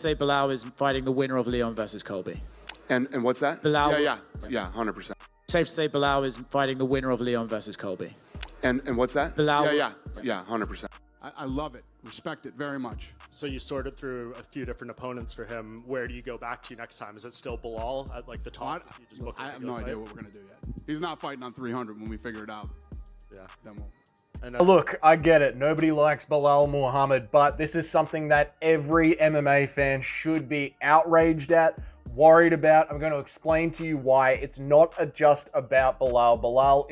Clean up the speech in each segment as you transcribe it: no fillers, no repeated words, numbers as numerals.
Say Belal is fighting the winner of Leon versus Colby. And what's that? Belal. Yeah, 100%. Safe to say Belal is fighting the winner of Leon versus Colby. And what's that? Belal. Yeah, 100%. I love it. Respect it very much. So you sorted through a few different opponents for him. Where do you go back to next time? Is it still Belal at like the top? I have no idea what we're going to do yet. He's not fighting on 300 when we figure it out. Yeah. Then we'll... And, Look, I get it. Nobody likes Belal Muhammad, but this is something that every MMA fan should be outraged at, worried about. I'm going to explain to you why. It's not just about Belal. Belal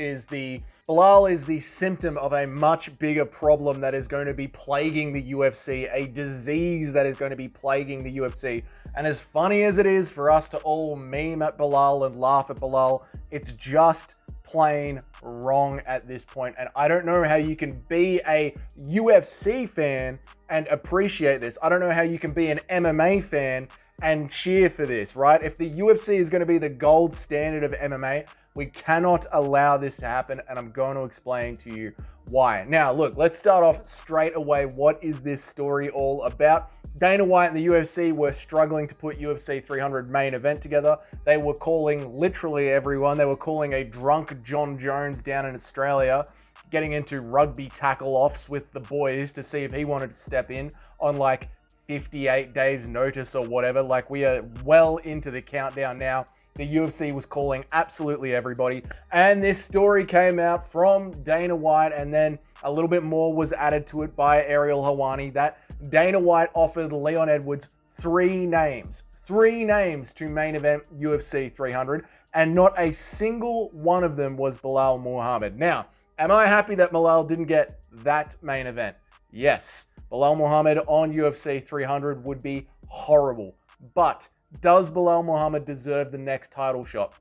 is the symptom of a much bigger problem that is going to be plaguing the UFC, a disease that is going to be plaguing the UFC. And as funny as it is for us to all meme at Belal and laugh at Belal, it's just plain wrong at this point. And I don't know how you can be a UFC fan and appreciate this. I don't know how you can be an MMA fan and cheer for this, right? If the UFC is going to be the gold standard of MMA, we cannot allow this to happen, and I'm going to explain to you why. Now, look, let's start off straight away. What is this story all about? Dana White and the UFC were struggling to put UFC 300 main event together. They were calling literally everyone. They were calling a drunk John Jones down in Australia, getting into rugby tackle-offs with the boys to see if he wanted to step in on like 58 days notice or whatever. Like, we are well into the countdown now. The UFC was calling absolutely everybody. And this story came out from Dana White, and then a little bit more was added to it by Ariel Helwani, that Dana White offered Leon Edwards three names to main event UFC 300, and not a single one of them was Belal Muhammad. Now, am I happy that Belal didn't get that main event? Yes. Belal Muhammad on UFC 300 would be horrible. But does Belal Muhammad deserve the next title shot?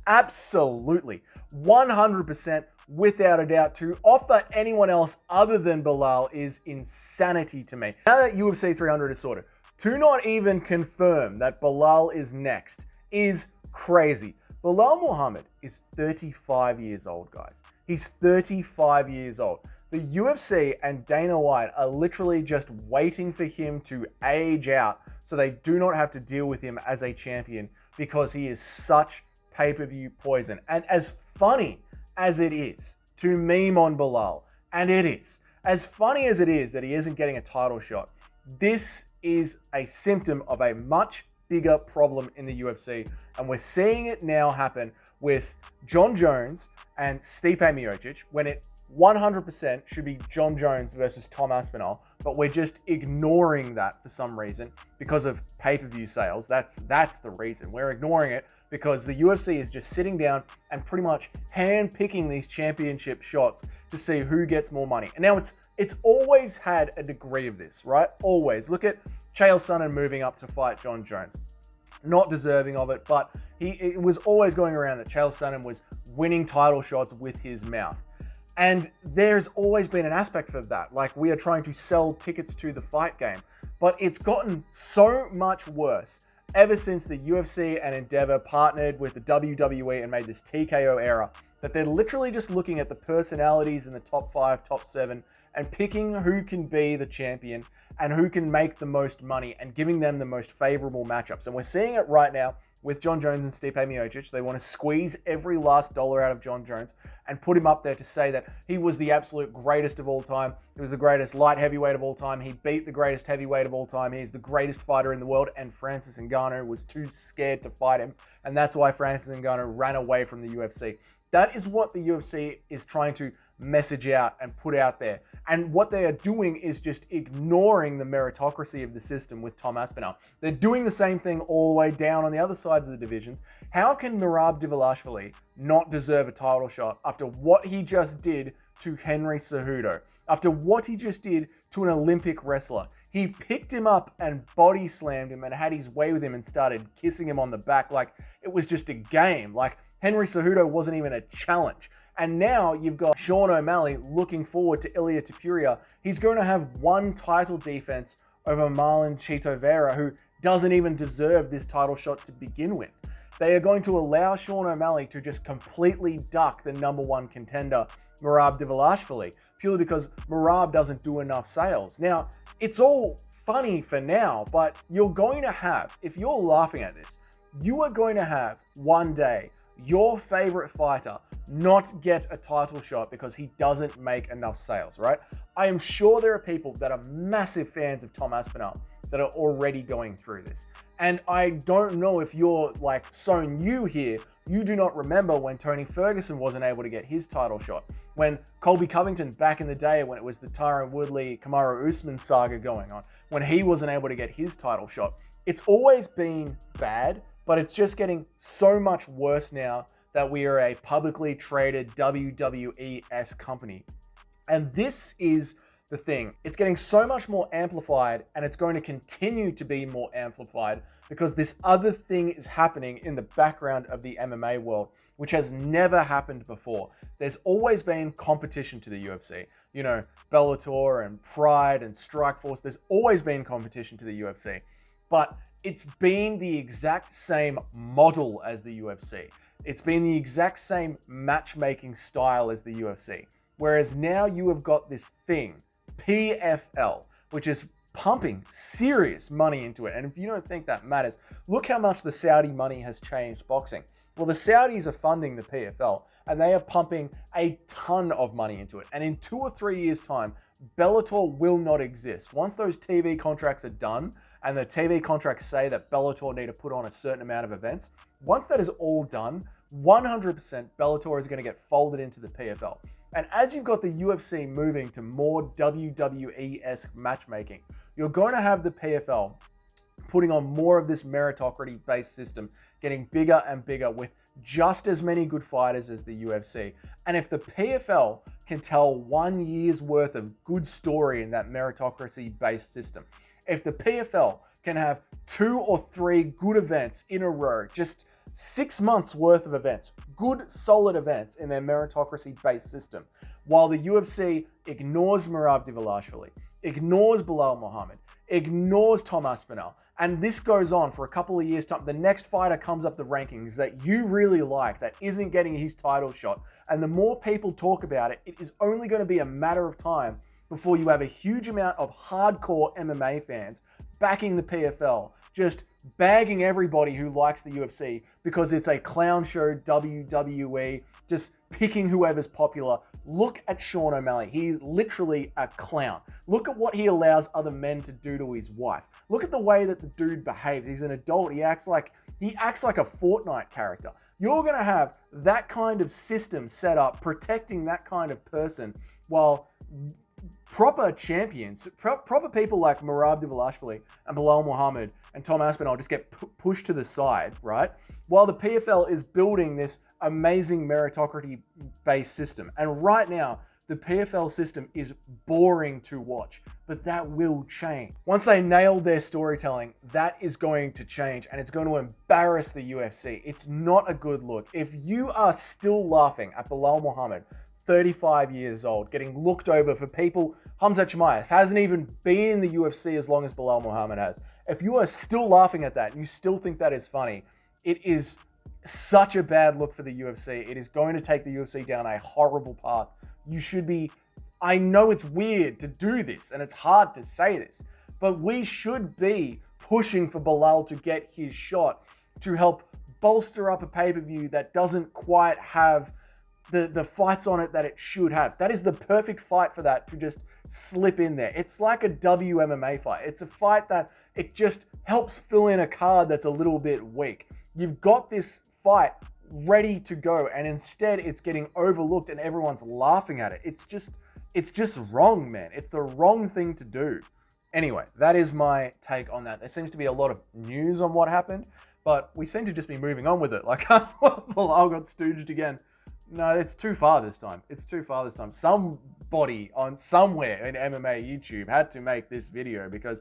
Absolutely. 100%, without a doubt. To offer anyone else other than Belal is insanity to me. Now that UFC 300 is sorted, to not even confirm that Belal is next is crazy. Belal Muhammad is 35 years old, guys. He's 35 years old. The UFC and Dana White are literally just waiting for him to age out so they do not have to deal with him as a champion, because he is such pay-per-view poison. And as funny as it is to meme on Belal, and it is, as funny as it is that he isn't getting a title shot, this is a symptom of a much bigger problem in the UFC. And we're seeing it now happen with John Jones and Stipe Miocic, when it 100% should be John Jones versus Tom Aspinall, but we're just ignoring that for some reason because of pay-per-view sales. That's the reason. We're ignoring it because the UFC is just sitting down and pretty much hand-picking these championship shots to see who gets more money. And now it's always had a degree of this, right? Always. Look at Chael Sonnen moving up to fight John Jones. Not deserving of it, but it was always going around that Chael Sonnen was winning title shots with his mouth. And there's always been an aspect of that. Like, we are trying to sell tickets to the fight game. But it's gotten so much worse ever since the UFC and Endeavor partnered with the WWE and made this TKO era, that they're literally just looking at the personalities in the top 5, top 7, and picking who can be the champion and who can make the most money and giving them the most favorable matchups. And we're seeing it right now with John Jones and Stipe Miocic. They want to squeeze every last dollar out of John Jones and put him up there to say that he was the absolute greatest of all time. He was the greatest light heavyweight of all time. He beat the greatest heavyweight of all time. He's the greatest fighter in the world. And Francis Ngannou was too scared to fight him. And that's why Francis Ngannou ran away from the UFC. That is what the UFC is trying to message out and put out there. And what they are doing is just ignoring the meritocracy of the system with Tom Aspinall. They're doing the same thing all the way down on the other sides of the divisions. How can Merab Dvalishvili not deserve a title shot after what he just did to Henry Cejudo? After what he just did to an Olympic wrestler? He picked him up and body slammed him and had his way with him and started kissing him on the back like it was just a game. Like, Henry Cejudo wasn't even a challenge. And now you've got Sean O'Malley looking forward to Ilia Topuria. He's going to have one title defense over Marlon Chito Vera, who doesn't even deserve this title shot to begin with. They are going to allow Sean O'Malley to just completely duck the number one contender, Merab Dvalishvili, purely because Merab doesn't do enough sales. Now, it's all funny for now, but you're going to have, if you're laughing at this, you are going to have one day your favorite fighter not get a title shot because he doesn't make enough sales, right? I am sure there are people that are massive fans of Tom Aspinall that are already going through this. And I don't know if you're like so new here, you do not remember when Tony Ferguson wasn't able to get his title shot. When Colby Covington back in the day, when it was the Tyron Woodley, Kamaru Usman saga going on, when he wasn't able to get his title shot. It's always been bad, but it's just getting so much worse now that we are a publicly traded WWE-esque company. And this is the thing. It's getting so much more amplified, and it's going to continue to be more amplified because this other thing is happening in the background of the MMA world, which has never happened before. There's always been competition to the UFC. You know, Bellator and Pride and Strikeforce, there's always been competition to the UFC. But it's been the exact same model as the UFC. It's been the exact same matchmaking style as the UFC. Whereas now you have got this thing, PFL, which is pumping serious money into it. And if you don't think that matters, look how much the Saudi money has changed boxing. Well, the Saudis are funding the PFL and they are pumping a ton of money into it. And in 2 or 3 years' time, Bellator will not exist. Once those TV contracts are done and the TV contracts say that Bellator need to put on a certain amount of events, once that is all done, 100% Bellator is going to get folded into the PFL. And as you've got the UFC moving to more WWE-esque matchmaking, you're going to have the PFL putting on more of this meritocracy-based system, getting bigger and bigger with just as many good fighters as the UFC. And if the PFL can tell 1 year's worth of good story in that meritocracy-based system, if the PFL can have 2 or 3 good events in a row, just 6 months worth of events, good solid events in their meritocracy-based system, while the UFC ignores Merab Dvalishvili, ignores Belal Muhammad, ignores Tom Aspinall, and this goes on for a couple of years' time. The next fighter comes up the rankings that you really like, that isn't getting his title shot, and the more people talk about it, it is only going to be a matter of time before you have a huge amount of hardcore MMA fans backing the PFL, just bagging everybody who likes the UFC because it's a clown show, WWE, just picking whoever's popular. Look at Sean O'Malley. He's literally a clown. Look at what he allows other men to do to his wife. Look at the way that the dude behaves. He's an adult. He acts like a Fortnite character. You're going to have that kind of system set up protecting that kind of person while proper champions, proper people like Merab Dvalishvili and Belal Muhammad and Tom Aspinall just get pushed to the side, right? While the PFL is building this amazing meritocracy-based system. And right now, the PFL system is boring to watch, but that will change. Once they nail their storytelling, that is going to change and it's going to embarrass the UFC. It's not a good look. If you are still laughing at Belal Muhammad, 35 years old, getting looked over for people, Khamzat Chimaev hasn't even been in the UFC as long as Belal Muhammad has. If you are still laughing at that and you still think that is funny, it is such a bad look for the UFC. It is going to take the UFC down a horrible path. You should be, I know it's weird to do this and it's hard to say this, but we should be pushing for Belal to get his shot to help bolster up a pay-per-view that doesn't quite have the fights on it that it should have. That is the perfect fight for that to just slip in there. It's like a WMMA fight. It's a fight that it just helps fill in a card that's a little bit weak. You've got this fight ready to go and instead it's getting overlooked and everyone's laughing at it. It's just wrong, man. It's the wrong thing to do. Anyway, that is my take on that. There seems to be a lot of news on what happened, but we seem to just be moving on with it. Like, Belal got stooged again. No, it's too far this time. It's too far this time. Somebody on somewhere in MMA YouTube had to make this video because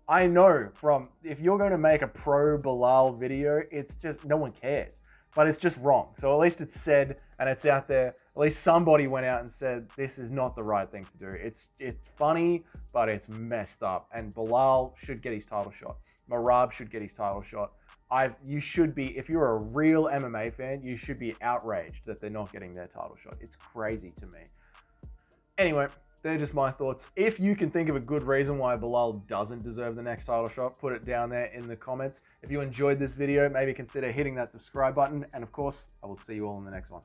I know from, if you're going to make a pro Belal video, it's just, no one cares. But it's just wrong. So at least it's said and it's out there. At least somebody went out and said, this is not the right thing to do. It's funny, but it's messed up. And Belal should get his title shot. Merab should get his title shot. You should be, if you're a real MMA fan, you should be outraged that they're not getting their title shot. It's crazy to me. Anyway, they're just my thoughts. If you can think of a good reason why Belal doesn't deserve the next title shot, put it down there in the comments. If you enjoyed this video, maybe consider hitting that subscribe button. And of course, I will see you all in the next one.